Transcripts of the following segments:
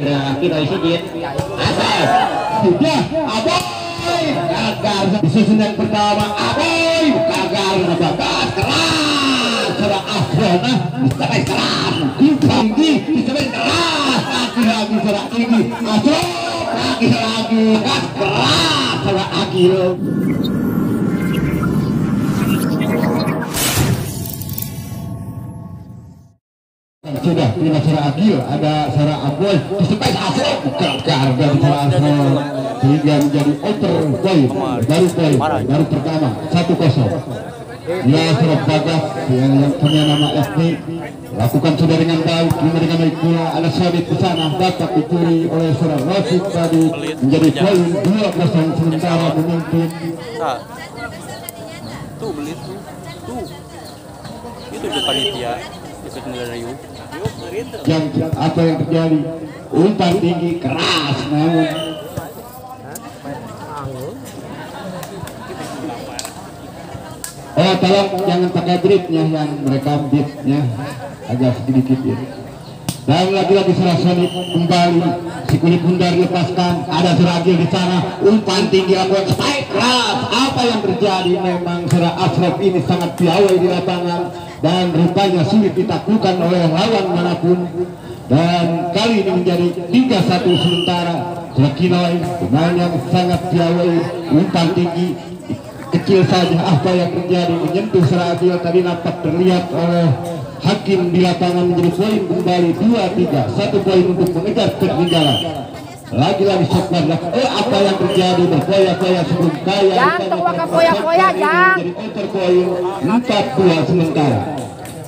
kita isi jin asal sudah aboy gagal di season yang pertama aboy gagal bagas keras serang Afrona disabai keras tinggi disabai keras lagi serang tinggi asal lagi keras serang Akil. Sudah tidak secara Agil, ada secara Aboy disepai Asrop gagal dari secara Asrop sehingga menjadi overpoint baru pertama 1-0 ya Asrop Bagas yang punya nama FP lakukan sudah dengan baik pula ada Sabit di sana dapat dicuri oleh seorang Rosid tadi menjadi poin 2-0 sementara memimpin tuh beli tuh itu di panitia yang apa yang terjadi umpan tinggi keras namun tolong jangan pakai beatnya yang mereka beatnya agak sedikit ya. Dan lagi-lagi Serasoni kembali si kulit bundar lepaskan ada Seragil di sana umpan tinggi lakukan strike keras apa yang terjadi memang Serah Asrop ini sangat piawai di lapangan dan rupanya sulit ditaklukkan oleh lawan manapun dan kali ini menjadi 3-1 sementara Serkinoi pemain yang sangat piawai umpan tinggi kecil saja apa yang terjadi menyentuh Seragil tadi nampak terlihat oleh Hakim di lapangan menjadi poin kembali 2-3 1 poin untuk mengejar ketinggalan lagi-lagi shotgun apa yang terjadi berpoya-poya sebelum kaya menjadi overpoint 4-2 sementara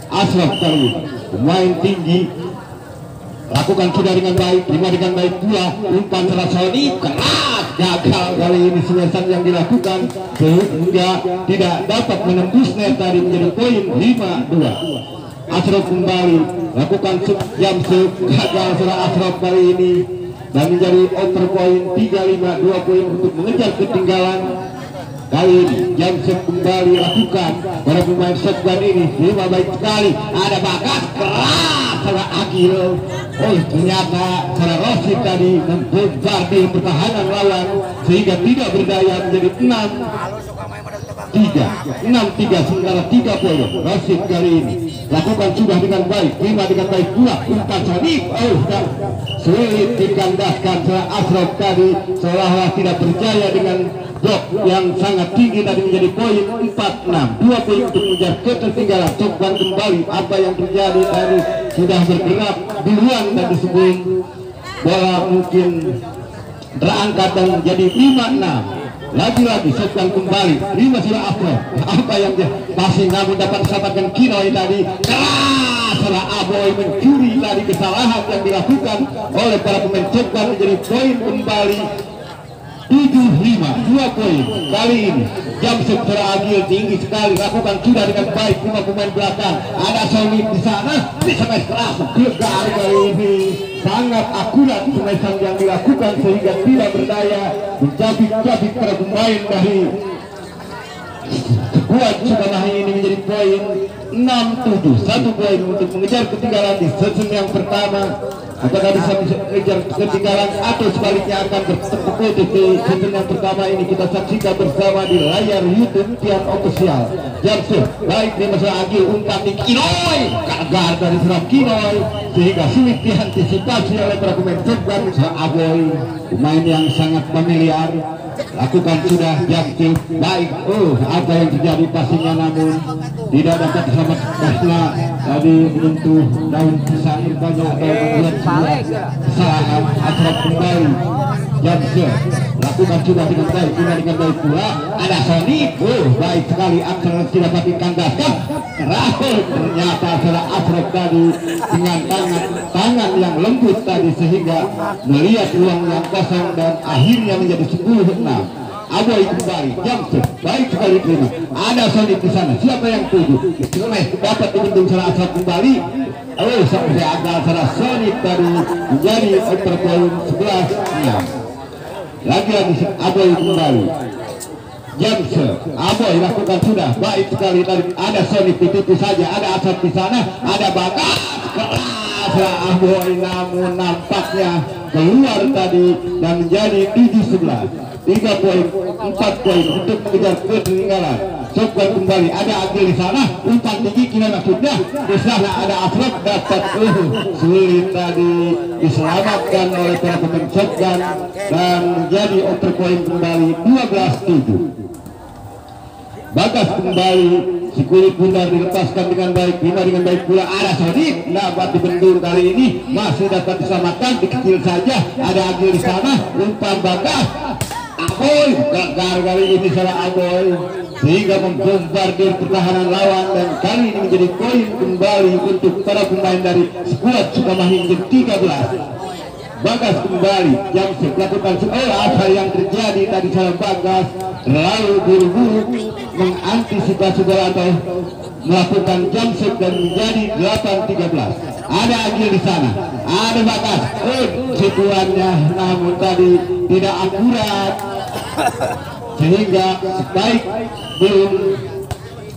Asrop kali pemain tinggi lakukan sudah dengan baik terima dengan baik pula umpan Serasoni keras gagal kali ini semesan yang dilakukan sehingga tidak dapat menembus net tadi menjadi poin 5-2 Asrop kembali lakukan jam gagal setelah Asrop kali ini dan menjadi overpoint 3-5 2 poin untuk mengejar ketinggalan kali ini jam kembali lakukan para pemain shotgun ini lima baik sekali ada bagas keras setelah Akil ternyata setelah Rosid tadi membombardir pertahanan lawan sehingga tidak berdaya menjadi 6-3 sementara 3 poin Rosid kali ini lakukan sudah dengan baik terima dengan baik pula umpan Sadif sulit dikandaskan setelah Asrop tadi seolah-olah tidak berjaya dengan blok yang sangat tinggi tadi menjadi poin 4-6 2 poin untuk mengejar ketertinggalan coba kembali apa yang terjadi tadi sudah bergerak duluan dan sebelum bola mungkin terangkat dan menjadi 5-6 lagi-lagi shotgun kembali 5 sudah Asrop apa yang masih namun dapat disampaikan Kinoi tadi keras setelah Aboy mencuri tadi kesalahan yang dilakukan oleh para pemain shotgun menjadi poin kembali 7-5 2 poin kali ini jam setelah Agil tinggi sekali lakukan sudah dengan baik 5 pemain belakang ada Sony di sana bisa main keras gagal kali ini sangat akurat semesan yang dilakukan sehingga tidak berdaya mencabik-cabik para pemain dari kuat Sukamahi ini menjadi poin 6-7 1 poin untuk mengejar ketinggalan di season yang pertama apakah bisa mengejar ketinggalan atau sebaliknya akan bertepuk di season yang pertama ini kita saksikan bersama di layar YouTube Tian Official Jamsu baik di masa Agil umpan di Kinoi gagal dari serang Kinoi sehingga sulit diantisipasi oleh para pemain shotgun Aboy pemain yang sangat familiar lakukan sudah Jamsu baik apa yang terjadi passingnya namun tidak dapat diselamatkan karena tadi menyentuh daun pisang banyak dan membuat kesalahan Asrop kembali Jamsu lakukan sudah dengan baik dengan baik pula ada Sony baik sekali Asrop tidak dapat dikandaskan keras ternyata setelah Asrop tadi dengan tangan yang lembut tadi sehingga melihat ruang yang kosong dan akhirnya menjadi 10-6 Aboy kembali Jamsu baik sekali terima ada Sony di sana siapa yang tuju dapat dibentuk setelah Asrop kembali sampai agak setelah Sony tadi menjadi overpoint 11-6 lagi-lagi Aboy kembali Jamsu Aboy lakukan sudah baik sekali tadi ada Sony titik saja ada Asrop di sana ada bagas keras Aboy namun nampaknya keluar tadi dan menjadi 7-11. 3 poin, 4 poin untuk mengejar ketertinggalan. Sofgan kembali, ada Agil di sana, umpan tinggi kira maksudnya di sana ada Asraf dapat sulit tadi diselamatkan oleh para pemain Sofgan dan menjadi over poin kembali 12-7. Bagas kembali, si kulit bundar dilepaskan dengan baik, dengan baik pula ada Sodik dapat dibendung kali ini, masih dapat diselamatkan, dikecil saja, ada Agil di sana, umpan Bagas, Aboy, gagal kali ini salah Aboy, sehingga membombardir pertahanan lawan dan kali ini menjadi poin kembali untuk para pemain dari skuad Sukamahi menjadi 13. Bagas kembali, Jamsek lakukan apa yang terjadi tadi salah Bagas, lalu buru-buru mengantisipasi bola atau melakukan Jamsek dan menjadi 8-13. Ada Agil di sana, ada Bagas, situannya namun tadi tidak akurat sehingga baik belum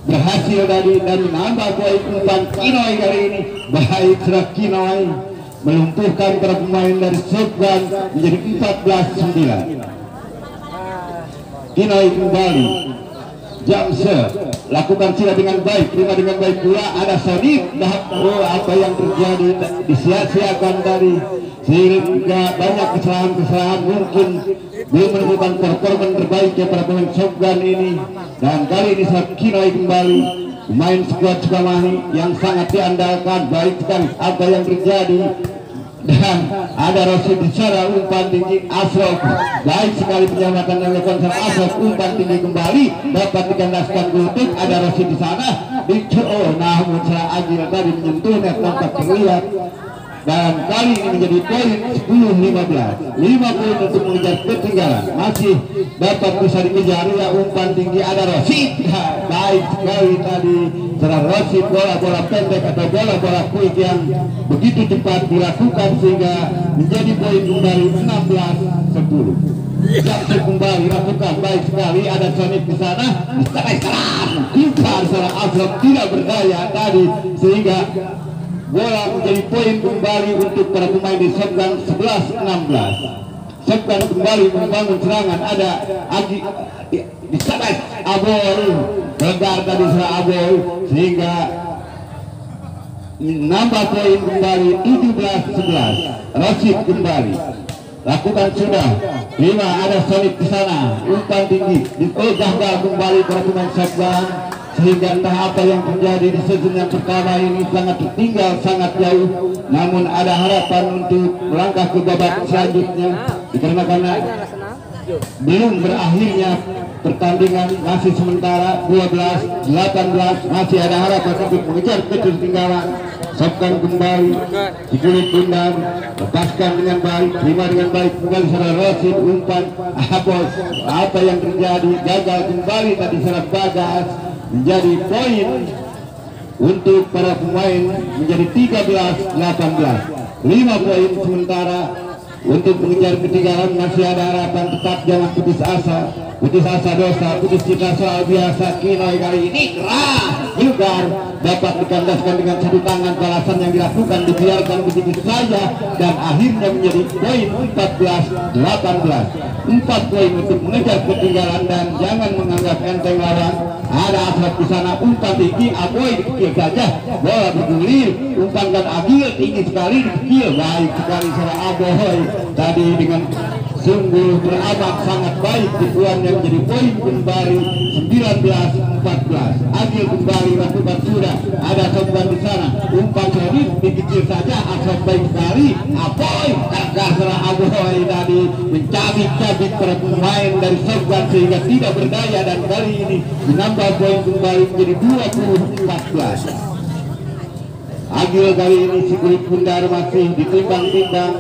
berhasil tadi dan menambah poin umpan Kinoy kali ini. Baik serah Kinoy melumpuhkan para pemain dari Sofgan menjadi 14-9. Kinoy kembali, Jamsek lakukan sila dengan baik, terima dengan baik pula ada Sodik. Apa yang terjadi disia-siakan tadi sehingga banyak kesalahan-kesalahan, mungkin belum menemukan performa terbaiknya para pemain Sofgan ini. Dan kali ini saat Kinoy kembali, pemain skuad Sukamahi yang sangat diandalkan, baik sekali apa yang terjadi. Dan ada Rosid di sana, umpan tinggi Asraf, baik sekali penyelamatan yang dilakukan Asraf, umpan tinggi kembali dapat dikandaskan Gultik. Ada Rosid di sana, namun salah Agil tadi menyentuhnya tampak terlihat. Dan kali ini menjadi poin 10-15, 5 poin untuk mengejar ketinggalan, masih dapat bisa dikejar ya. Umpan tinggi ada Rosid, baik sekali tadi setelah Rosid, bola-bola pendek atau bola-bola quick yang begitu cepat dilakukan sehingga menjadi poin kembali 16-10. Jamsek kembali lakukan baik sekali, ada Sonip di sana, salah Asraf tidak berdaya tadi sehingga bola menjadi poin kembali untuk para pemain di Sofgan 11-16. Sofgan kembali membangun serangan, ada Agi di sana Aboy, gegar tadi salah Aboy sehingga menambah poin kembali 17-11. Rosid kembali lakukan sudah 5, ada Sonik di sana, umpan tinggi gagal kembali para pemain Sofgan sehingga entah apa yang terjadi di season yang pertama ini sangat tertinggal, sangat jauh. Namun ada harapan untuk melangkah ke babak selanjutnya dikarenakan belum berakhirnya pertandingan, masih sementara 12-18, masih ada harapan untuk mengejar ketertinggalan. Sofgan kembali, di kulit bundar, lepaskan dengan baik, terima dengan baik kembali salah Rosid, umpan apa yang terjadi, gagal kembali tadi salah Bagas, menjadi poin untuk para pemain menjadi 13-18, 5 poin sementara untuk mengejar ketinggalan. Masih ada harapan, tetap jangan putus asa dosa, putus cita soal biasa. Kinoy kali ini keras juga dapat dikandaskan dengan satu tangan, balasan yang dilakukan dibiarkan begitu saja dan akhirnya menjadi poin 14-18, 4 poin untuk mengejar ketinggalan. Dan jangan menganggap enteng lawan, ada Asraf di sana, umpan tinggi Aboy dikecil saja, bola bergulir, umpankan Agil tinggi sekali dikecil, baik sekali salah Aboy tadi dengan sungguh beramat sangat baik tujuannya menjadi poin kembali 19-14. Agil kembali lakukan sudah, ada Sofgan di sana, umpan Sodik dikecil saja, Asraf baik sekali, Aboy gagal salah Aboy tadi mencabik-cabik para pemain dari Sofgan sehingga tidak berdaya dan kali ini menambah poin kembali menjadi 20-14. Agil kali ini si kulit bundar masih ditimbang-timbang.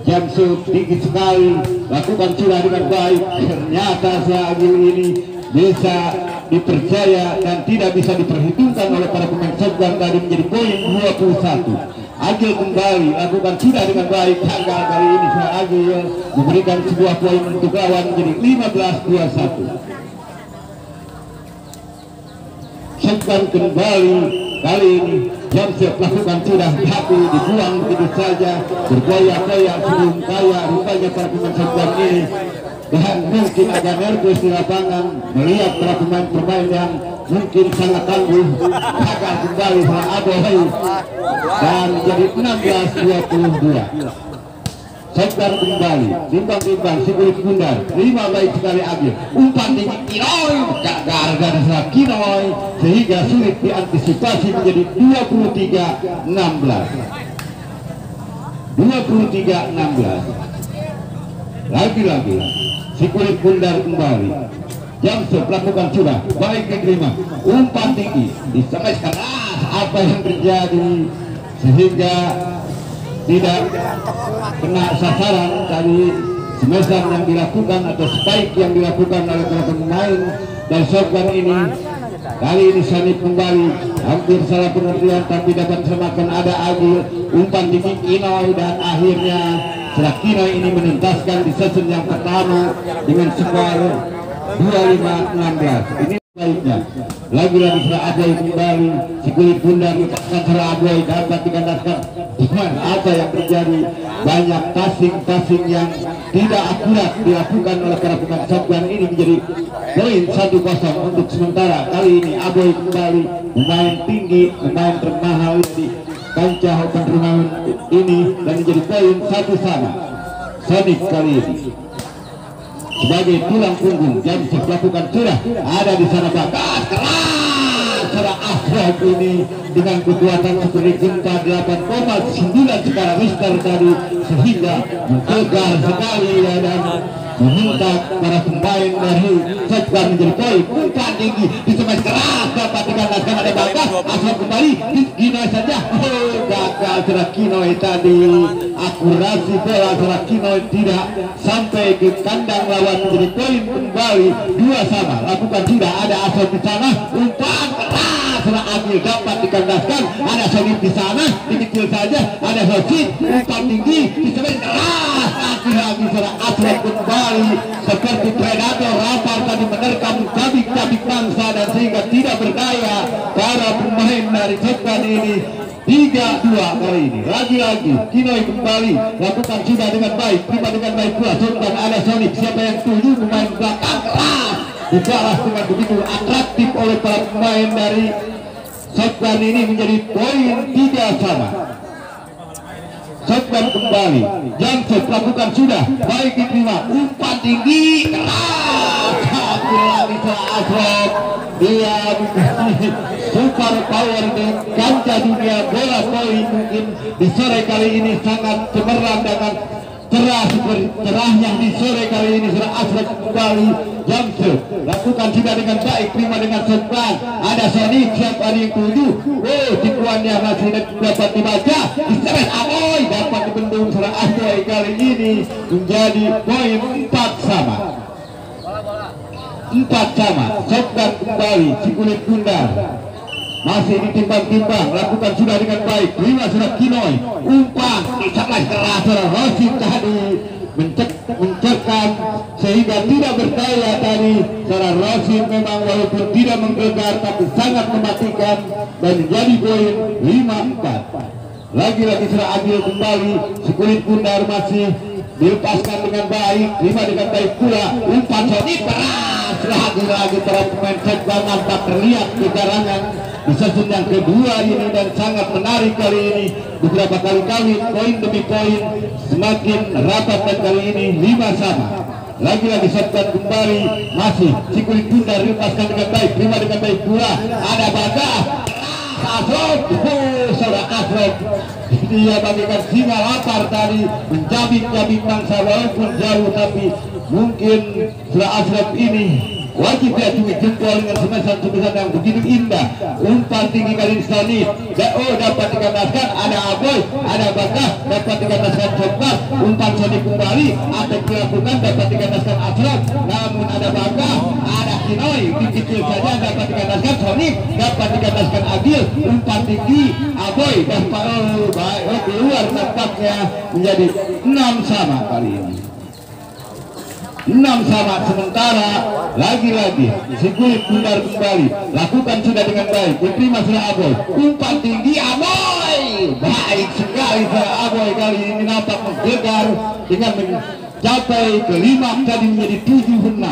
Jamsek tinggi sekali, lakukan sudah dengan baik. Ternyata si Agil ini bisa dipercaya dan tidak bisa diperhitungkan oleh para pemain Sofgan tadi menjadi poin 21. Agil kembali lakukan sudah dengan baik, gagal kali ini si Agil memberikan sebuah poin untuk lawan menjadi 15-21. Sofgan kembali kali ini Jamsir lakukan sudah, tapi dibuang begitu saja, bergoyang-goyang sebelum kaya rupanya para pemain Satuan ini. Dan mungkin agak nervous di lapangan melihat para pemain yang mungkin sangat tangguh, gagal kembali salah Aboy dan jadi 16-22. Sektor kembali, timbang-timbang si kulit bundar, 5 baik sekali Agil, umpan tinggi Kinoy, gara-gara salah Kinoy sehingga sulit diantisipasi menjadi 23-16. 23-16. Lagi-lagi si kulit bundar kembali. Jamsur melakukan sudah, baik diterima, umpan tinggi, disamai keras apa yang terjadi sehingga tidak kena sasaran dari semesan yang dilakukan atau spike yang dilakukan oleh para pemain dan Sofwan ini. Kali ini Sanip kembali hampir salah pengertian tapi dapat semakin ada Agil, umpan tinggi Kinoy dan akhirnya setelah Kinoy ini menuntaskan di season yang pertama dengan skor 25-16. Ini baiknya lagi-lagi setelah Aboy kembali, si kulit bundar lepaskan setelah Aboy dapat dikandaskan. Cuman apa yang terjadi, banyak passing yang tidak akurat dilakukan oleh para pemain Satuan ini menjadi poin 1-0 untuk sementara. Kali ini Aboy kembali pemain tinggi, pemain termahal di kancah open turnamen ini dan menjadi poin 1-1. Sonic kali ini sebagai tulang punggung Jamsur melakukan sudah ada di sana bakat keras seorang Ashraf ini dengan kekuatan seperti gempa 8,9 sekarang Mister tadi sehingga mengegar sekali ya, dan meminta para pemain dari Satuan menjadi poin. Umpan tinggi disemai keras dapat dikandaskan ada bakat Ashraf kembali Kinoy saja, gagal seorang Kinoy tadi, akurasi bola seorang Kinoy tidak sampai ke kandang lawan menjadi poin kembali 2-2. Lakukan sudah ada Ashraf di sana, umpan keras seorang Agil dapat dikandaskan ada Sonip di sana, dikecil saja ada Hosit, umpan tinggi disemai keras lagi seorang Ashraf kembali seperti predator rapar tadi menerkam tabik-tabik bangsa dan sehingga tidak berdaya para pemain dari Satuan ini. 3-2 kali ini lagi-lagi Kinoy kembali lakukan sudah dengan baik, terima dengan baik pula Sultan ada Sonic, siapa yang tuju pemain belakang keras dibalas dengan begitu atraktif oleh para pemain dari Satuan ini menjadi poin 3-3. Satuan kembali, Jamsur lakukan sudah baik diterima, umpan tinggi keras lagi Ashraf, dia super power di kancah dunia bola voli. Mungkin di sore kali ini sangat cemerlang dengan cerah seperti cerahnya di sore kali ini. Sudah Ashraf kembali, Jamsur lakukan sudah dengan baik, terima dengan Sofwan ada Sonic, siapa yang tuju, tikuannya masih dapat dibaca, diseres Aboy dapat dibendung. Sudah Aboy kali ini menjadi poin 4-4. Sofwan kembali, si kulit bundar masih ditimbang-timbang, lakukan sudah dengan baik, terima sudah Kinoy, umpan disamai keras Rosin tadi mencekam sehingga tidak berdaya tadi. Secara Rosin memang walaupun tidak menggelegar tapi sangat mematikan dan menjadi poin 5-4. Lagi-lagi sudah Agil kembali, si kulit bundar masih dilepaskan dengan baik, terima dengan baik pula, umpan Sonic keras lagi-lagi para pemain Satuan nampak terlihat kegarangan di season yang kedua ini dan sangat menarik kali ini. Beberapa kali poin demi poin semakin rapat dan kali ini 5-5. Lagi-lagi Satuan kembali, masih si kulit bundar dilepaskan dengan baik, terima dengan baik pula ada Bagas Ashraf, saudara Ashraf dia bagikan singa lapar tadi mencabik-cabik bangsa walaupun jauh tapi mungkin sudah Ashraf ini wajib dia cumi jempol dengan semesan yang begitu indah. Umpan tinggi kali ini Sonic, dapat dikandaskan ada Aboy, ada Bagas dapat dikandaskan Sofwan, umpan Sonic kembali atau dilakukan dapat dikandaskan Ashraf, namun ada Bagas, ada Kinoy, kecil saja dapat dikandaskan Sonic, dapat dikandaskan Agil, umpan tinggi Aboy dan keluar tampaknya menjadi 6-6 kali ini. 6 sama. Sementara lagi-lagi si kulit bundar kembali, lakukan sudah dengan baik, diterima sudah Aboy, umpan tinggi Aboy, baik sekali sudah Aboy, kali ini nampak menggelegar dengan mencapai ke-5, tadi menjadi 7-6,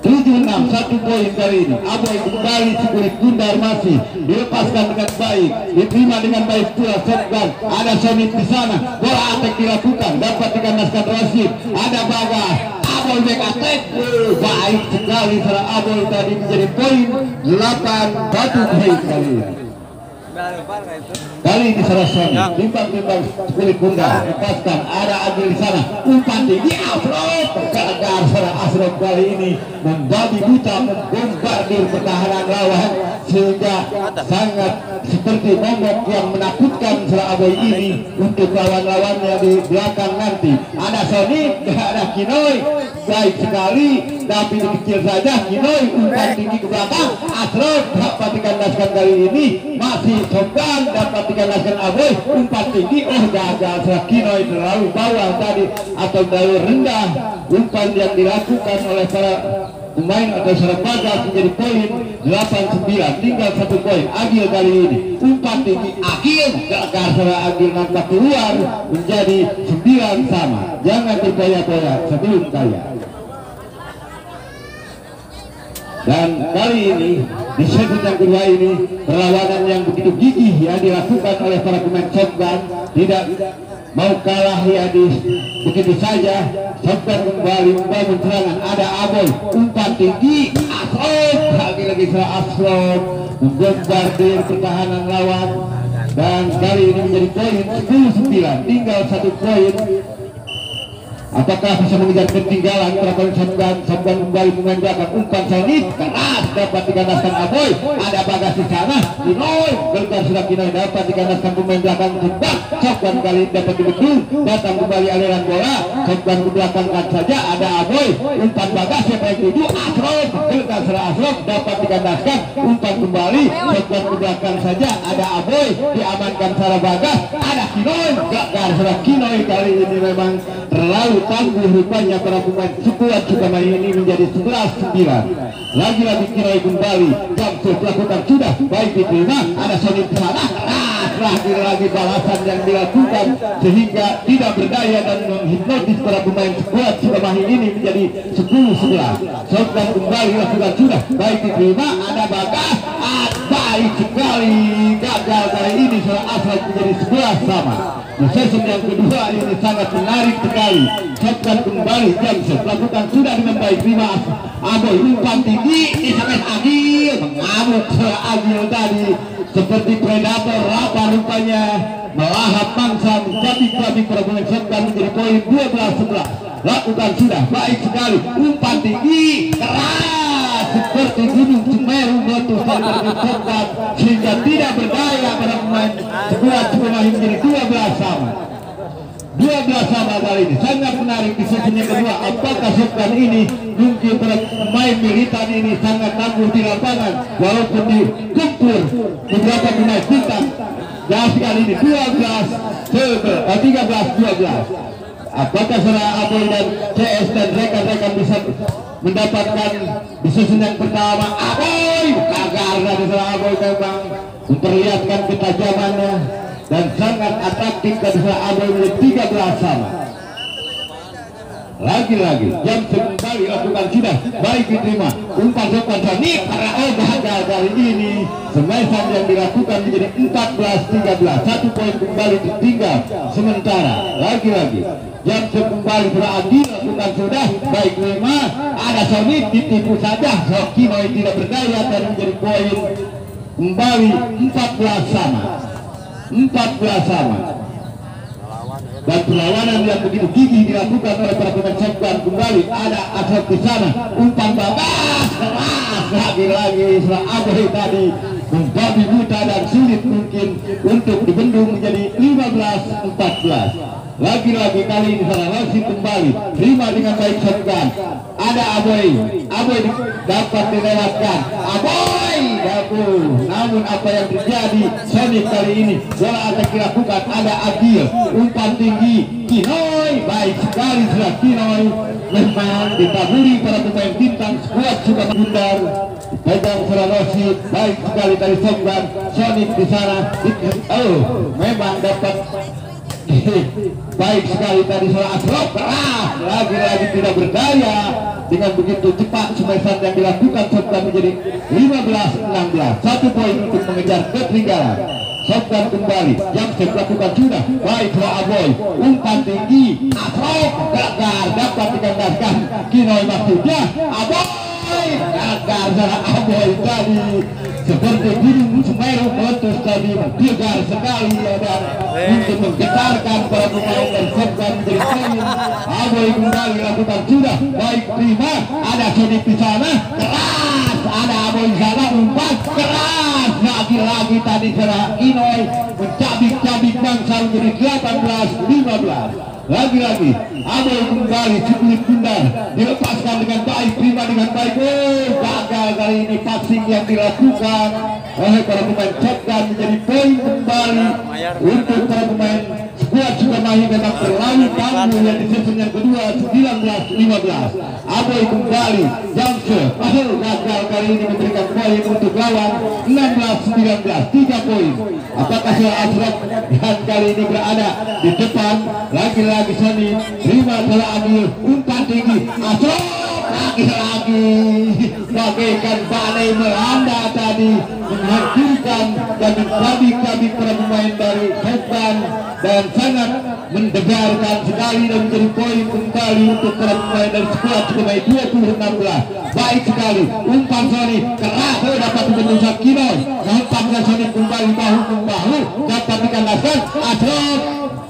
1 poin kali ini. Aboy kembali, si kulit bundar masih dilepaskan dengan baik, diterima dengan baik pula shotgun. Ada Sonit di sana, bola attack dilakukan, dapat dikandaskan Rashid. Ada Bagas, Aboy back attack, baik sekali setelah Aboy tadi menjadi poin 8, 1 poin kali ini. Kali ini salah Sonit timbang-timbang kulit bundar, lepaskan. Ada Agil di sana, umpan tinggi Asrof, gagal setelah Asrof kali ini membabi buta, membombardir pertahanan lawan sehingga sangat seperti momok yang menakutkan setelah Aboy ini untuk lawan-lawannya di belakang nanti. Ada Sonit, ada Kinoy, baik sekali, tapi kecil saja. Kinoy umpan tinggi ke belakang, Asrof dapat dikandaskan kali ini, masih Sokan dapat dikandaskan Aboy, umpan tinggi, gagal setelah Kinoy terlalu bawah tadi atau terlalu rendah. Umpan yang dilakukan oleh para pemain atau seorang Bagas menjadi poin 8-9, tinggal 1 poin. Agil kali ini umpan tinggi Agil, gagal setelah Agil nampak keluar menjadi 9 sama. Jangan berpoya-poya sebelum kaya. Dan kali ini di set yang kedua ini perlawanan yang begitu gigih yang dilakukan oleh para pemain shotgun, tidak mau kalah ya begitu saja. Shotgun kembali membangun serangan. Ada Aboy, umpan tinggi Asrof, lagi-lagi setelah Asrof membombardir pertahanan lawan, dan kali ini menjadi poin 10-9, tinggal 1 poin. Apakah bisa mengejar ketinggalan perlawanan Shotgun? Shotgun kembali pemain belakang, umpan Sonit keras, dapat dikandaskan Aboy. Ada Bagas di sana, Kinoy gelgar sudah, Kinoy dapat dikandaskan pemain belakang Shotgun. Shotgun kali dapat dibendung, datang kembali aliran bola, Shotgun ke belakang saja. Ada Aboy, umpan Bagas yang baik tuju, Asrof gelgar sudah, Asrof dapat dikandaskan, umpan kembali, Shotgun ke belakang saja. Ada Aboy, diamankan secara Bagas. Ada Kinoy, gelgar sudah, Kinoy kali ini memang terlalu tangguh rupanya para pemain sekuat Sukamahi ini menjadi 11-9. Lagi-lagi Kinoy kembali, Jamsul melakukan sudah baik diterima. Ada Sonit di sana, lagi-lagi balasan yang dilakukan sehingga tidak berdaya dan menghipnotis para pemain sekuat Sukamahi ini menjadi 10-11. Shotgun kembali lakukan sudah baik diterima. Ada Bagas, baik sekali, gagal kali ini setelah Asrof menjadi 11 sama. Di season yang kedua ini sangat menarik sekali. Shotgun kembali, Jamsul lakukan sudah dengan baik, terima Aboy, umpan tinggi disampai Agil, mengamuk setelah Agil tadi seperti predator apa rupanya melahap mangsa, mencabi-cabi para pemain Shotgun menjadi poin 12-11. Lakukan sudah baik sekali, umpan tinggi keras seperti gunung Semeru meletus dari Shotgun sehingga tidak berdaya para pemain sekuat Sukamahi menjadi 12 sama. 12 sama kali ini sangat menarik di sesi yang kedua. Apakah Shotgun ini mungkin para pemain militan ini sangat tangguh di lapangan walaupun dikumpul beberapa pemain bintang. Dan kali ini 13-12. Apakah seorang Aboy dan CS dan rekan-rekan bisa mendapatkan di sesi yang pertama? Aboy gagal dari seorang Aboy memang memperlihatkan ketajamannya dan sangat atraktif dari seorang Aboy menjadi 13 sama. Lagi-lagi Jamsul kembali lakukan sudah baik diterima, umpan Shotgun Sonit para gagal kali ini. Semasan yang dilakukan menjadi 14-13, 1 poin kembali ditinggal. Sementara lagi-lagi Jamsul kembali Adil lakukan sudah baik terima. Ada Sonit ditipu saja, Kinoy tidak berdaya dan menjadi poin kembali 14 sama. 14 sama. Dan perlawanan yang begitu gigih dilakukan oleh para pemain Shotgun kembali. Ada Asrof di sana, umpan Bagas keras lagi-lagi setelah Aboy tadi membabi buta dan sulit mungkin untuk dibendung menjadi 15-14. Lagi-lagi kali ini salah Rashid kembali, terima dengan baik Shotgun. Ada Aboy dapat dilewatkan. Aboy dapur. Namun apa yang terjadi? Sonit kali ini bola akan dilakukan. Ada Agil, umpan tinggi Kinoy, baik sekali sudah Kinoy memang ditaburi para pemain bintang skuad sudah bundar. Pegang Sulawesi, baik sekali dari Songgan, Sonic di sana. Oh, memang dapat baik sekali tadi soal Asrop, keras lagi-lagi tidak berdaya dengan begitu cepat smash yang dilakukan Songgan menjadi 15-16, 1 poin untuk mengejar ketertinggalan. Songgan kembali yang dilakukan sudah baik soal Aboy, umpan tinggi Asrop gagal dapat dikandaskan Kinoy maksudnya Aboy gagal salah Aboy tadi seperti gunung Semeru meletus tadi tegar sekali ya, dan untuk menggetarkan para pemain dan Songgan menjadi poin. Aboy kembali lakukan sudah baik terima ada Sonic di sana keras ada Aboy di sana umpan keras lagi-lagi tadi salah Kinoy mencabik-cabik bangsa menjadi 18-15. Lagi-lagi Aboy kembali cukup bundar dilepaskan dengan baik terima dengan baik. Gagal kali ini passing yang dilakukan oleh para pemain Songgan menjadi poin kembali untuk para pemain skuad Sukamahi. Memang terlalu tangguh yang di season yang kedua 19-15. Aboy kembali Jamse gagal kali ini memberikan poin untuk lawan 16-19 3 poin. Apakah Soal Asrop dan kali ini berada di depan lagi-lagi Sony terima salah ambil umpan tinggi Asrop lagi-lagi bagaikan badai melanda tadi menghancurkan dan mencabik-cabik para pemain dari Songgan dan sangat mendebarkan sekali dan menjadi poin kembali untuk para pemain dari skuad Sukamahi 20-16. Baik sekali umpan Sony keras dapat dibentuk Kinoy nampaknya Sony kembali bahu-membahu dapat dikandaskan Asrop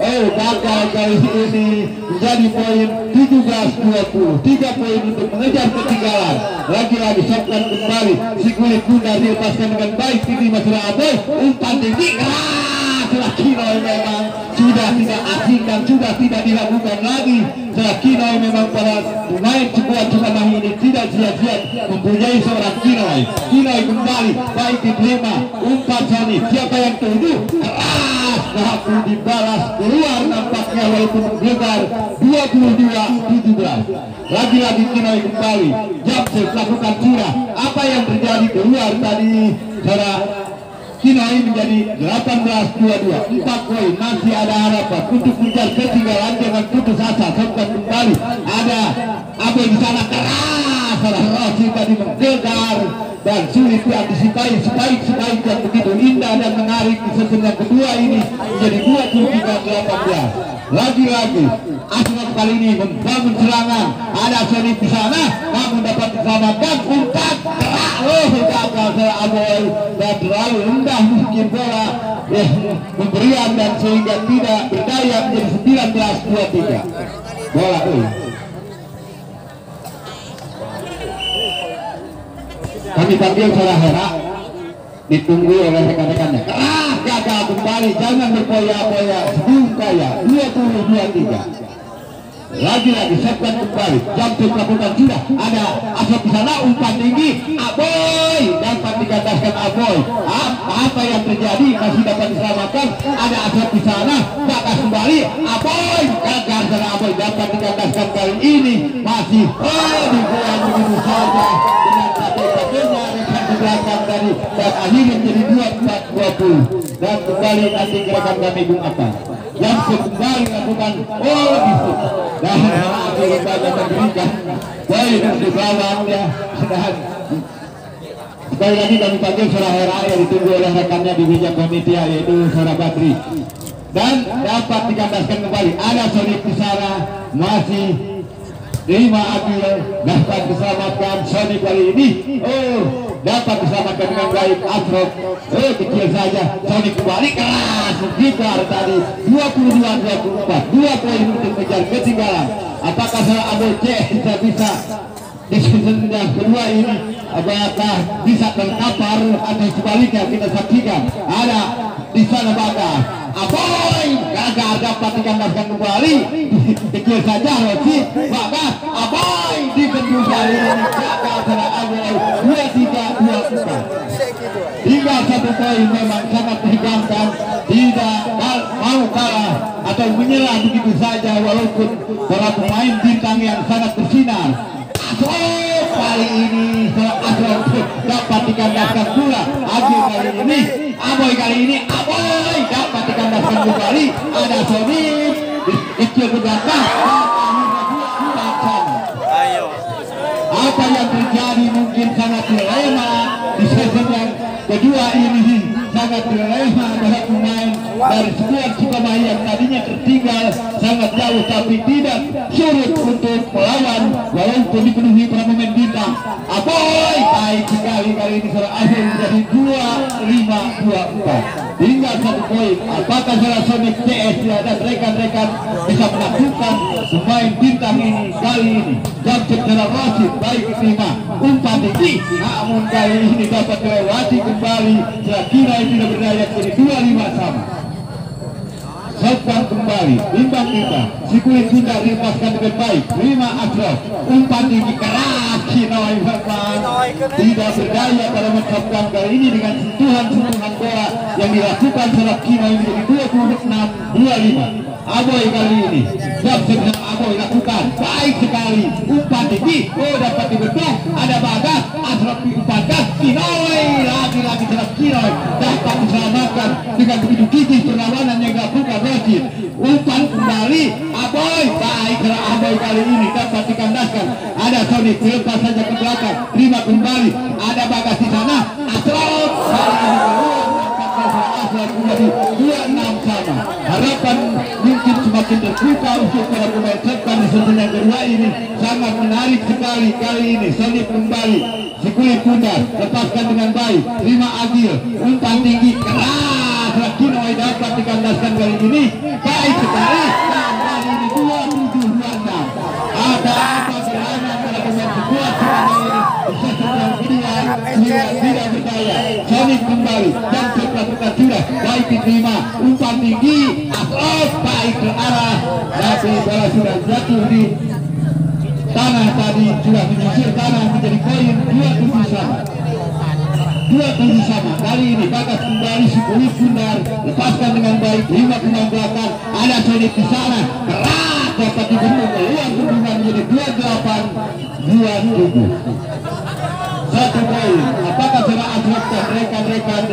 gagal kali ini menjadi poin 17-20 3 poin untuk mengejar ketinggalan. Lagi-lagi Songgan kembali si kulit bundar dilepaskan dengan baik tinggi masalah Aboy umpan tinggi keras setelah Kinoy memang sudah tidak asing dan sudah tidak dilakukan lagi. Setelah Kinoy memang para pemain skuad Sukamahi ini tidak sia-sia mempunyai seorang Kinoy. Kinoy kembali baik diterima umpan Sony siapa yang tuju keras tapi dibalas keluar nampaknya walaupun menggegar 22-17. Lagi-lagi Kinoy kembali Jamse lakukan curah apa yang terjadi keluar tadi saudara. Kinoy menjadi 18-22 4 poin masih ada harapan untuk mengejar ketinggalan jangan putus asa. Songgan kembali ada Aboy di sana keras salah Rossi tadi menggegar dan sulit diantisipasi sebaik yang begitu indah dan menarik di season yang kedua ini menjadi 23-18. Lagi-lagi Asrop kali ini membangun serangan ada Sony di sana namun dapat diselamatkan umpan keras gagal salah Aboy dan terlalu rendah mungkin bola pemberian dan sehingga tidak berdaya menjadi 19-23 bola kami panggil salah Hera ditunggu oleh rekan-rekannya keras gagal kembali jangan berpoya-poya sebelum kaya 20-23. Lagi-lagi Songgan kembali Jamse melakukan sudah ada Asrop di sana umpan tinggi Aboy dapat dikandaskan Aboy apa yang terjadi masih dapat diselamatkan ada Asrop di sana gagal kembali Aboy gagal sana Aboy dapat dikandaskan kali ini masih dibuang begitu saja dengan satu-satunya rekan di belakang tadi dan akhirnya menjadi 24-20 dan kembali nanti rekan kami Bung Apa yang kembali lakukan gitu dan akhirnya saja memberikan poin untuk lawan ya. Dan sekali lagi kami panggil Saudara Hera yang ditunggu oleh rekannya di meja komite yaitu Saudara Badri dan dapat dikandaskan kembali ada Sonic di sana masih terima Adil dapat diselamatkan Sonic kali ini dapat diselamatkan dengan baik Asrop kecil saja Sonic kembali keras mengibar tadi 22-24 2 poin untuk mengejar ketinggalan. Apakah salah Aboy bisa di season yang kedua ini apakah bisa terkapar atau sebaliknya kita saksikan ada di sana bakal Aboy gagal dapat dikandaskan kembali kecil saja Rossi bakal Aboy dibendung kali ini gagal salah Aboy 23-24 tinggal 1 poin memang sangat menegangkan tidak mau kalah atau menyerah begitu saja walaupun para pemain bintang yang sangat bersinar. Kali ini Asraf dapat dikandaskan pula. Agil kali ini, Aboy kali ini, Aboy dapat dikandaskan kembali. Ada Sony kecil ke belakang. Apa yang terjadi mungkin sangat dilema di sesi yang kedua ini, sangat dilema para pemain dari skuad Sukamahi yang tadinya tertinggal sangat jauh tapi tidak sulit untuk melawan walaupun dipenuhi para pemain bintang. Aboy baik sekali kali ini secara akhir menjadi 2-5-2-4 tinggal 1 poin. Apakah salah Sonic CS dan rekan-rekan bisa menaklukkan pemain bintang ini kali ini? Jamset secara wasit baik diterima umpan tinggi, namun kali ini dapat dilewati kembali. Saya kira ini tidak berdaya jadi 2-5 sama. Serban kembali, imbang kita. Si kulit tidak dilepaskan dengan baik. 5 Asraf, umpan tinggi keras. Kinoi Fatman tidak berdaya pada mencapai kali ini dengan sentuhan bola yang dilakukan oleh Kinoi menjadi 26-25. Aboy kali ini, Jamset Aboy lakukan baik sekali. Umpan tinggi, dapat dibetul. Ada Bagas, Asraf diumpankan. Kinoi lagi-lagi serap Kinoi dapat diselamatkan dengan begitu gigih perlawanan yang dilakukan. Umpan kembali Aboy baik serang Aboy kali ini dapat dikandaskan. Ada Sony lepas saja ke belakang, terima kembali. Ada Bagas di sana. Asraf menjadi 2-6 sama. Harapan mungkin semakin terbuka untuk para pemain serta di sesi yang kedua ini. Sangat menarik sekali kali ini. Sony kembali, si kulit pundar lepaskan dengan baik. Terima Agil, umpan tinggi keras. Kinoi dapat dikandaskan kali ini baik sekali. Dan kali ini 27-26. Ada apa serangan pada pemain skuad tidak berdaya. Sony kembali dan lakukan sudah baik diterima. Umpan tinggi Asraf baik ke arah, tapi bola sudah jatuh di tanah tadi, sudah menyisir tanah menjadi poin 27 sama. 27 sama. Kali ini Bagas kembali si kulit pundar lepaskan dengan baik. 5 pemain belakang. Ada Sony di sana keras dapat dibentuk keluar hubungan menjadi 28-27. 1 poin. Apakah secara Asraf dan rekan-rekan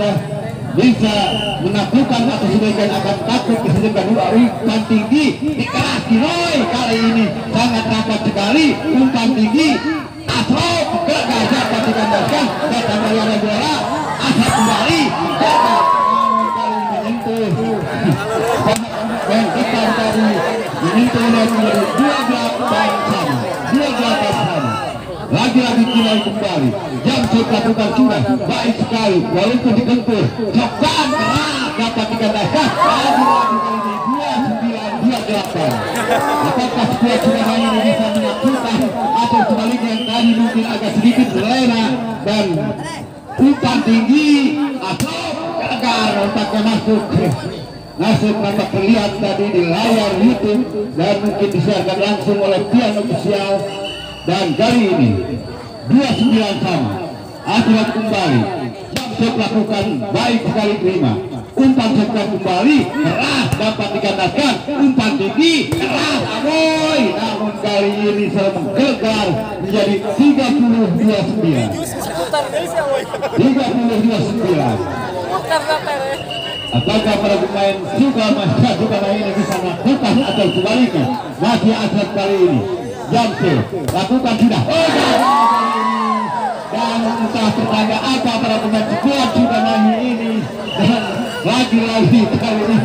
bisa menaklukkan atau sebagian akan takut kesedekan umpan tinggi dikeras Kinoi kali ini sangat rapat sekali. Umpan tinggi Asraf gagal dapat dikandaskan. Datang dari arah bola. Asraf kembali gagal kali menyentuh dan depan tadi menyentuh dan menjadi 28 sama. 28 sama. Lagi-lagi Kinoi kembali. Jamset lakukan sudah baik sekali walaupun dikempur. Coban keras dapat dikandaskan. Lagi-lagi kali ini 29-28. Apakah skuad Sukamahi ini bisa menaklukkan atau sebaliknya yang tadi mungkin agak sedikit terlena dan umpan tinggi atau gagal otaknya masuk. Nasib nampak terlihat tadi di layar YouTube dan mungkin disiarkan langsung oleh Tian Official. Dan kali ini 29 sama. Asraf kembali. Jamset lakukan baik sekali terima. Umpan serta kembali keras dapat dikandaskan. Umpan tinggi keras Aboy. Namun kali ini sudah menggelegar menjadi 32-29. 32-29. Apakah para pemain Sukamahi ini bisa melakukan atau sebaliknya? Masih Asraf kali ini. Jamset lakukan sudah. Dan entah pertanda apa para pemain skuad Sukamahi ini. Dan lagi-lagi kali ini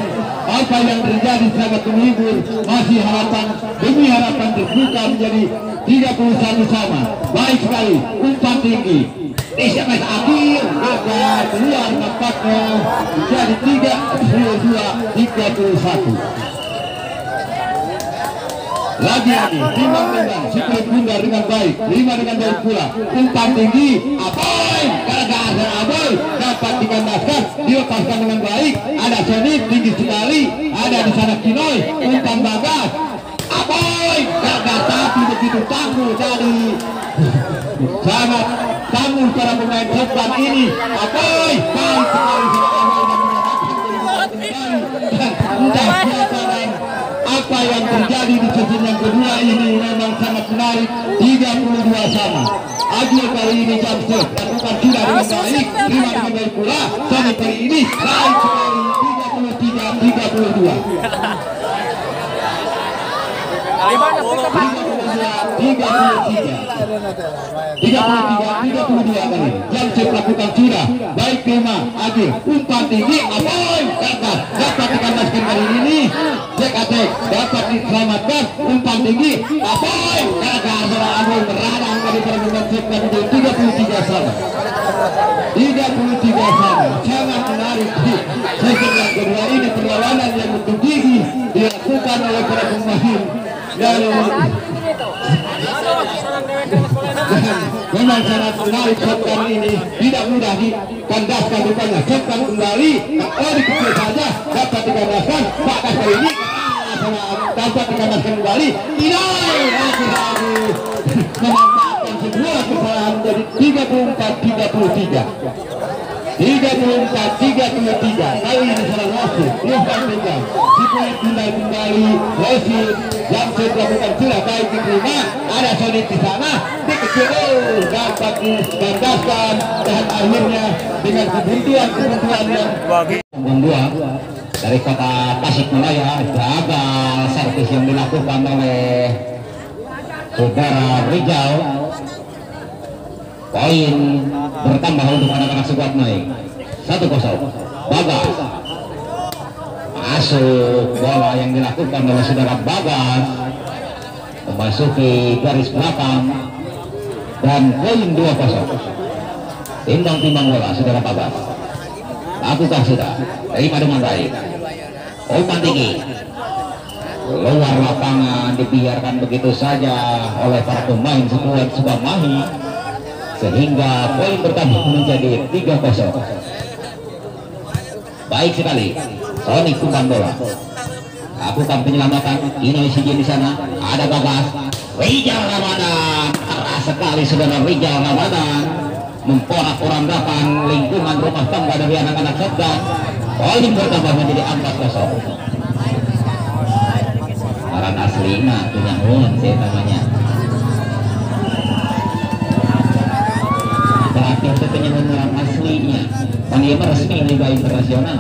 apa yang terjadi sangat menghibur. Masih harapan demi harapan terbuka menjadi 31 sama. Baik sekali umpan tinggi. SMS akhir gagal keluar nampaknya menjadi 32-31. Lagi-lagi timbang-timbang si kulit pundar dengan baik. 5 dengan baik pula. Umpan tinggi Aboy gagal. Aboy dapat dikandaskan, dilepaskan dengan baik. Ada Sony tinggi sekali. Ada di sana Kinoi. Umpan Bagas Aboy gagal tapi begitu tangguh tadi. Sangat tangguh para pemain depan ini. Aboy baik sekali. Entah siapa dan apa yang terjadi di sesi yang kedua ini memang sangat menarik. 32 sama. Agil kali ini Jamset lakukan tidak dengan baik, terima dengan baik pula. Sony kali ini baik sekali. 33-32. 33 kali Jamset lakukan sudah baik terima Agil umpan tinggi Aboy dapat dikandaskan kali ini Cek dapat diselamatkan umpan tinggi Aboy gagal Aboy meradang dari permainan Cek 33 sama 33 sama sangat menarik sesi yang kedua ini perlawanan yang begitu tinggi dilakukan oleh para pemain dari memang sangat menarik shotgun ini tidak mudah dikandaskan rupanya shotgun kembali dikecil saja dapat dikandaskan batas kali ini dapat dikandaskan kembali tidak memanfaatkan sebuah kesalahan dari 34-33 kali ini salah wasit Irfan Tegal Sikuit kembali wasit Jamset lakukan sudah baik diterima ada Sonic di sana dikecil dapat dikandaskan dan akhirnya dengan kebutuhan yang membuat dari kota Tasikmalaya gagal servis yang dilakukan oleh saudara Rijal. Poin bertambah untuk anak-anak sekuat naik 1-0. Bagas masuk bola yang dilakukan oleh saudara Bagas memasuki garis belakang dan poin 2-0. Timbang-timbang bola saudara Bagas lakukan sudah terima dengan baik umpan tinggi luar lapangan dibiarkan begitu saja oleh para pemain sekuat Sukamahi sehingga poin bertambah menjadi 3-0. Baik sekali Sonic umpan bola lakukan penyelamatan Indonesia di sana ada Bagas Rijal Ramadan keras sekali saudara Rijal Ramadan memporak-porandakan lingkungan rumah tangga dari anak-anak shotgun. Poin bertambah menjadi 4-0. Orang asli mah punya hon saya namanya berarti itu penyebut orang aslinya kan dia resmi Liga Internasional.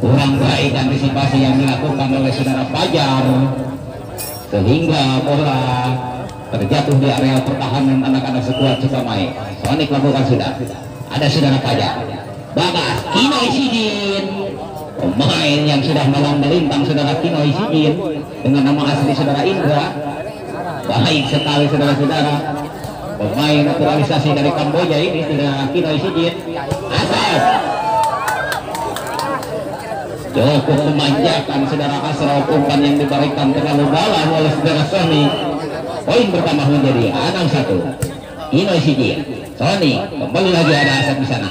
Kurang baik antisipasi yang dilakukan oleh saudara Fajar sehingga bola terjatuh di area pertahanan anak-anak sekuat Sukamahi. Sonic lakukan sudah ada saudara Fajar Bagas Kino Isidin pemain yang sudah malang melintang saudara Kino Isidin dengan nama asli saudara Indra. Baik sekali saudara-saudara pemain naturalisasi dari Kamboja ini saudara Kino Isidin asal cukup memanjakan saudara Asraf umpan yang diberikan terlalu dalam oleh saudara Sony. Poin bertambah menjadi 6-1. Kino Isidin Sony kembali lagi ada Asep di sana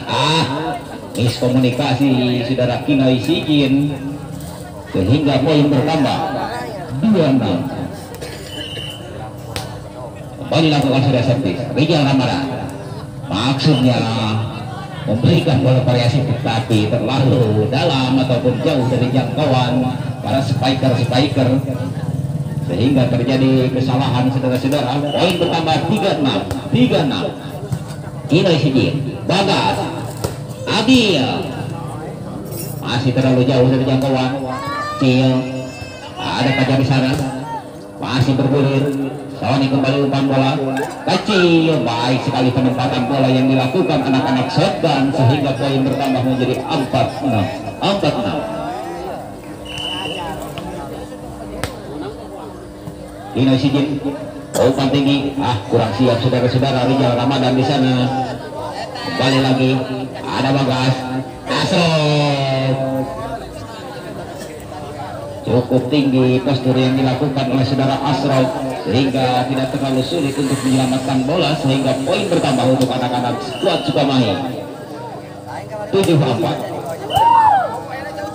miskomunikasi saudara Kino Isidin sehingga poin bertambah 2-6. Kembali lakukan sudah servis Rijal Ramadan maksudnya memberikan bola variasi tetapi terlalu dalam ataupun jauh dari jangkauan para spiker sehingga terjadi kesalahan saudara-saudara. Poin bertambah 3-6. Kino Isidin Bagas Adil masih terlalu jauh dari jangkauan Cil ada Fajar di sana masih bergulir. Sony kembali umpan bola kecil baik sekali penempatan bola yang dilakukan anak-anak shotgun sehingga poin bertambah menjadi 4-6. Kino Isidin umpan tinggi kurang siap saudara-saudara Rijal Ramadan di sana. Kembali lagi ada Bagas Asraf cukup tinggi postur yang dilakukan oleh saudara Asraf sehingga tidak terlalu sulit untuk menyelamatkan bola sehingga poin bertambah untuk anak-anak skuad Sukamahi 7-4.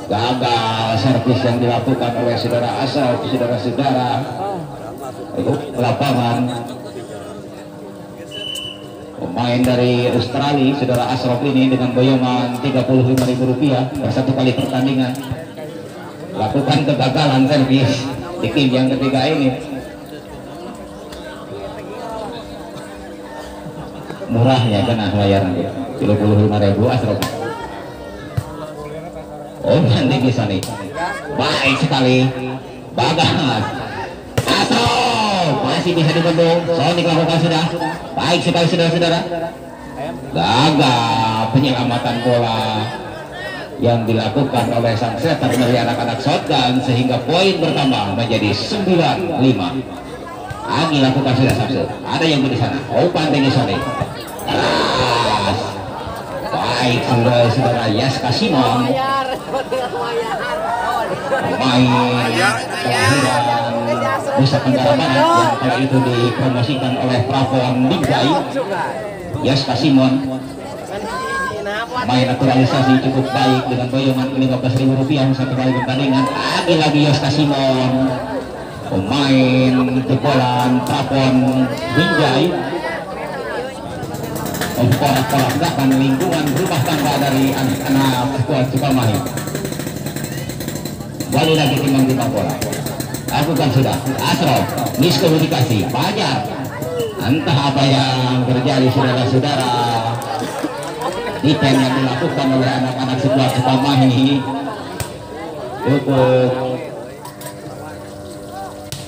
Gagal servis yang dilakukan oleh saudara Asraf saudara-saudara lapangan pemain dari Australia saudara Asraf ini dengan boyongan Rp35.000 per satu kali pertandingan lakukan kegagalan servis di tim yang ketiga ini. Murahnya kena bayaran 35.000 Asrop. Oh nanti bisa nih, baik sekali Bagas Asrop masih bisa dibendung. Sonic lakukan sudah baik sekali saudara-saudara. Gagal penyelamatan bola yang dilakukan oleh sang setter dari anak-anak shotgun sehingga poin bertambah menjadi 9-5. Agi lakukan sudah Sabsu. Ada yang di sana. Oh pantai Sonic. Baik saudara-saudara Yaska Simon pemain kelahiran Nusa Tenggara Barat yang kala itu dipromosikan oleh Pravon Binjai. Yaska Simon main naturalisasi cukup baik dengan boyongan Rp15.000 satu kali pertandingan. Lagi Yaska Simon pemain jebolan Pravon Binjai memporak-porandakan lingkungan rumah tangga dari anak-anak skuad Sukamahi. Balik lagi timbang di bola. Lakukan sudah Asrop miskomunikasi Fajar. Entah apa yang terjadi saudara-saudara. Defense yang dilakukan oleh anak-anak skuad Sukamahi cukup.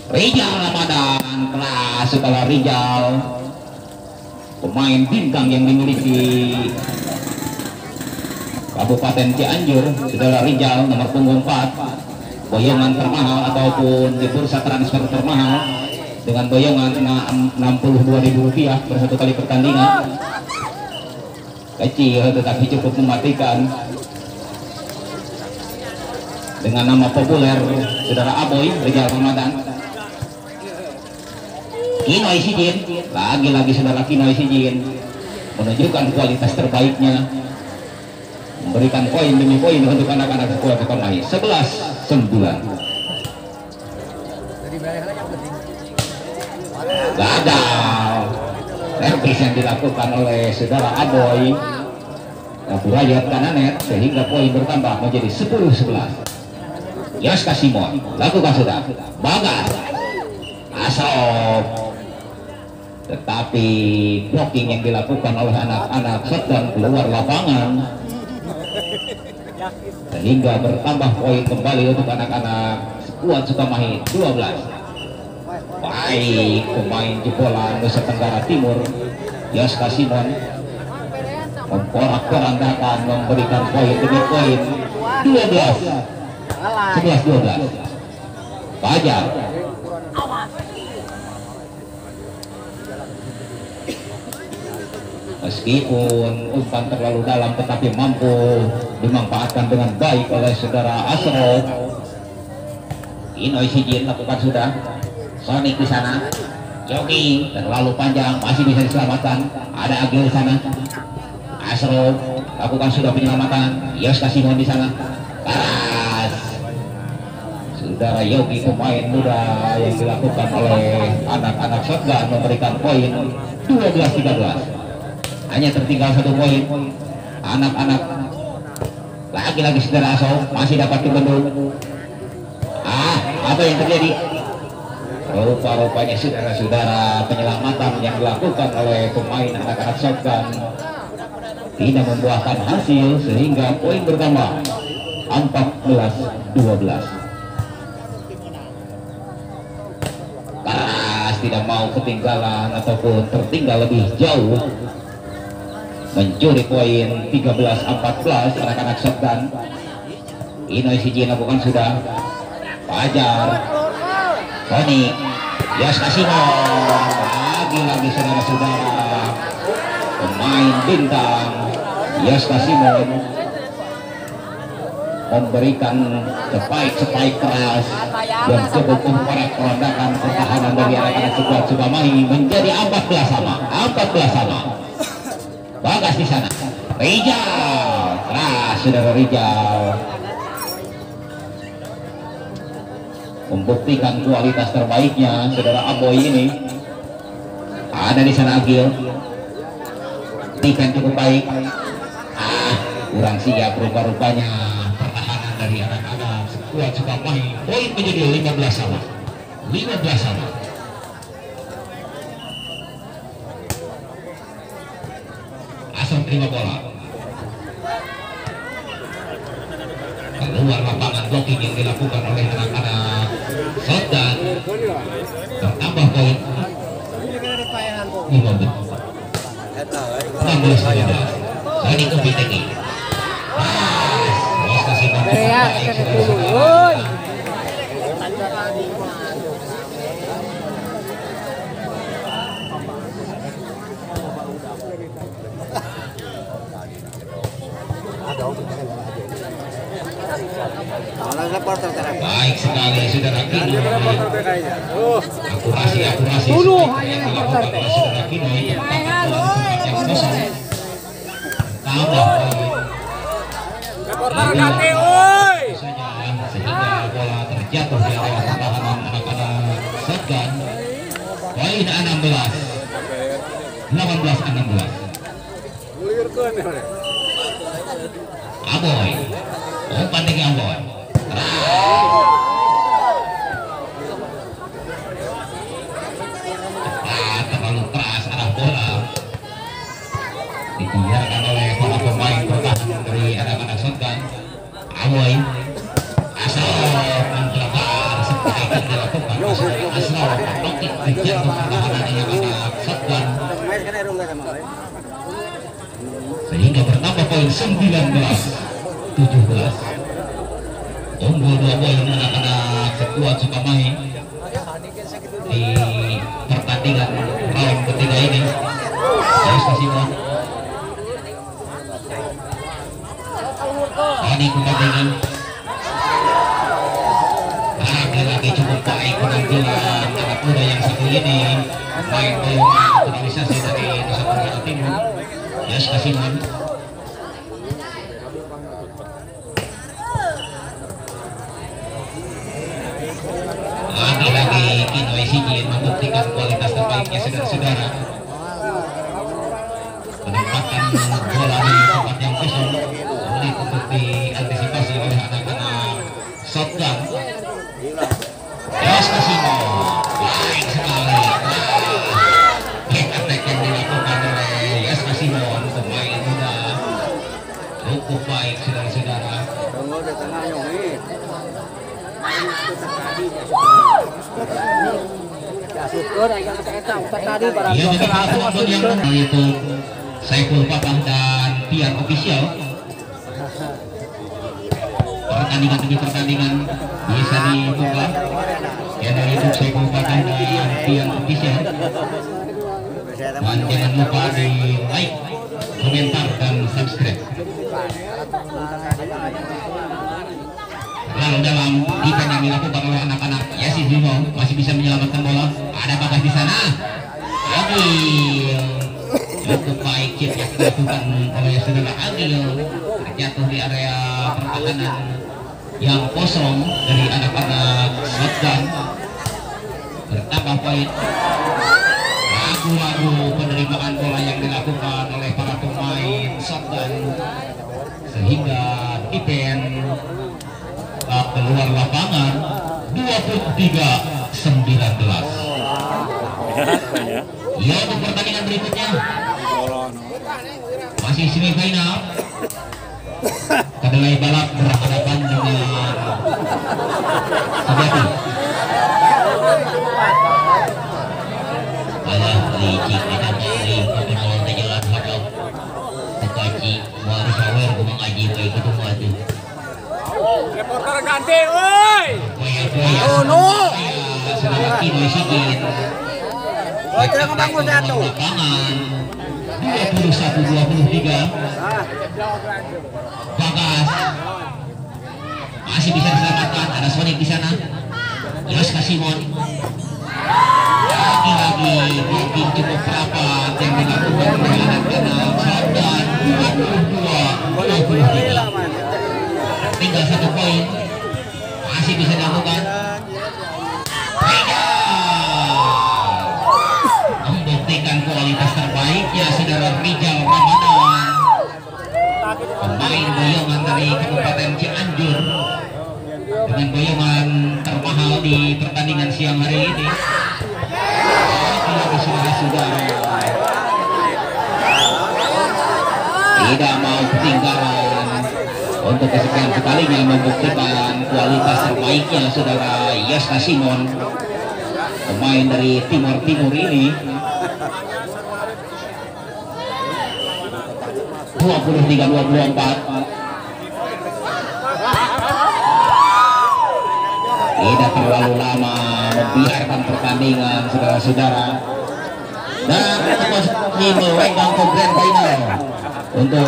Rijal Ramadan kelas sekolah Rijal, pemain bintang yang dimiliki Kabupaten Cianjur, saudara Rijal nomor punggung 4, boyongan termahal ataupun di bursa transfer termahal dengan boyongan Rp62.000 per satu kali pertandingan. Kecil tetapi cukup mematikan. Dengan nama populer saudara Aboy Rijal Ramadan. Kinoy Sijin, lagi-lagi saudara Kinoy Sijin menunjukkan kualitas terbaiknya, memberikan poin demi poin untuk anak-anak skuad Sukamahi. 11-9. Gagal servis yang dilakukan oleh saudara Aboy Burayat Kananet sehingga poin bertambah menjadi 10-11. Yaska Simon lakukan sudah Bagas Asrop, tetapi blocking yang dilakukan oleh anak-anak shotgun keluar lapangan sehingga bertambah poin kembali untuk anak-anak skuad Sukamahi 12. Baik pemain jebolan Nusa Tenggara Timur Yaska Simon memporak-porandakan memberikan poin demi poin 11-12. Fajar meskipun umpan terlalu dalam tetapi mampu dimanfaatkan dengan baik oleh saudara Asrop. Inoy Sijin lakukan sudah. Sonic di sana. Joki terlalu panjang masih bisa diselamatkan. Ada Agil di sana. Asrop lakukan sudah penyelamatan. Yaska Simon di sana. Keras. Saudara Yogi pemain muda yang dilakukan oleh anak-anak shotgun memberikan poin 12-13. Hanya tertinggal 1 poin. Anak-anak lagi-lagi saudara Aso masih dapat dibendung. Apa yang terjadi? Rupa-rupanya saudara-saudara penyelamatan yang dilakukan oleh pemain anak-anak shotgun tidak membuahkan hasil sehingga poin bertambah 14-12. Keras tidak mau ketinggalan ataupun tertinggal lebih jauh, mencuri poin 13-14 anak-anak shotgun. Inoy Sijin lakukan sudah. Fajar Sonic Yaska Simon lagi-lagi saudara-saudara pemain bintang Yaska Simon memberikan spike keras yang cukup memporak-porandakan pertahanan dari anak-anak skuad Sukamahi menjadi 14 sama. Bagas di sana. Rijal keras saudara Rijal membuktikan kualitas terbaiknya saudara Aboy ini. Ada di sana Agil. Defense cukup baik. Kurang siap rupa-rupanya pertahanan dari anak-anak sekuat Sukamahi. Poin menjadi 15 sama. 15 sama. Asal terima bola. Keluar lapangan, blocking yang dilakukan oleh anak-anak Shotgun. Bertambah poin 16-15. Sani Kumpi tinggi. Baik sekali saudara Kino. Akurasi Dulu hanya reporter teh. saudara Kino yang kosong. Tambah Reporter ganti, oi. sehingga bola terjatuh di area pertahanan anak-anak Shotgun. Poin 16. 18-16. Aboy. Umpan tinggi Aboy. Terlalu keras arah bola. Dibiarkan oleh para pemain pertahanan dari anak-anak Shotgun. Aboy. Asal menjelakar seperti yang dilakukan. Asal menokik terjatuh pertahanan anak-anak Shotgun. Sehingga bertambah poin 19-17. Unggul 2 poin anak-anak sekuat Sukamahi di pertandingan round ketiga ini. Simon Sani Kumpi lagi cukup baik penampilan anak muda yang satu ini. Main bola naturalisasi dari Nusa Tenggara Timur. Simon lagi-lagi Kino Isijin membuktikan kualitas terbaiknya saudara-saudara. Menempatkan bola di tempat yang kosong sulit untuk diantisipasi oleh anak-anak Shotgun. Simon baik sekali. Attack yang dilakukan oleh Simon, pemain muda cukup baik saudara-saudara. Yaitu Saiful Fatah dan Pian Official. Pertandingan demi pertandingan bisa dibuka. Ya dari itu Saiful Fatah dan Pian Official. Dan jangan lupa di like, komentar dan subscribe. Lalu dalam defense yang dilakukan oleh anak-anak Yasin Bimo masih bisa menyelamatkan bola. Ada bagas di sana. Agil cukup baik chip yang dilakukan oleh saudara Agil, terjatuh di area pertahanan yang kosong dari anak-anak Shotgun. Bertambah poin. Lagu-lagu penerimaan bola yang dilakukan oleh para pemain Shotgun sehingga defense keluar lapangan 23-19. Ya, untuk pertandingan berikutnya masih semifinal. Kedelai Balap berhadapan dengan Sejati. Alah, licik dan sering kebenaran terjalan hadap. Tekaci, waris awal mengaji baik ketemu aduh. Reporter ganti, oi. Oh no. Saudara Kino Isijin. Oh, jangan bangun satu. 21-23. Bagas masih bisa diselamatkan. Ada Sonic di sana. Simon lagi-lagi mungkin cukup rapat yang dilakukan oleh anak-anak Shotgun. 22-23. Tinggal 1 poin. Masih bisa dilakukan. Membuktikan kualitas terbaiknya saudara Rijal Ramadan, pemain boyongan dari Kabupaten Cianjur, dengan boyongan termahal di pertandingan siang hari ini. Saudara-saudara tidak mau ketinggalan untuk kesekian kalinya membuktikan kualitas terbaiknya saudara Yesta Simon, pemain dari Timur ini. 23-24 tidak terlalu lama membiarkan pertandingan saudara-saudara, dan terus memegang ke grand final untuk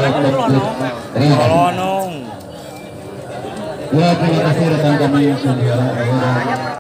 terima kasih rekan kami saudara.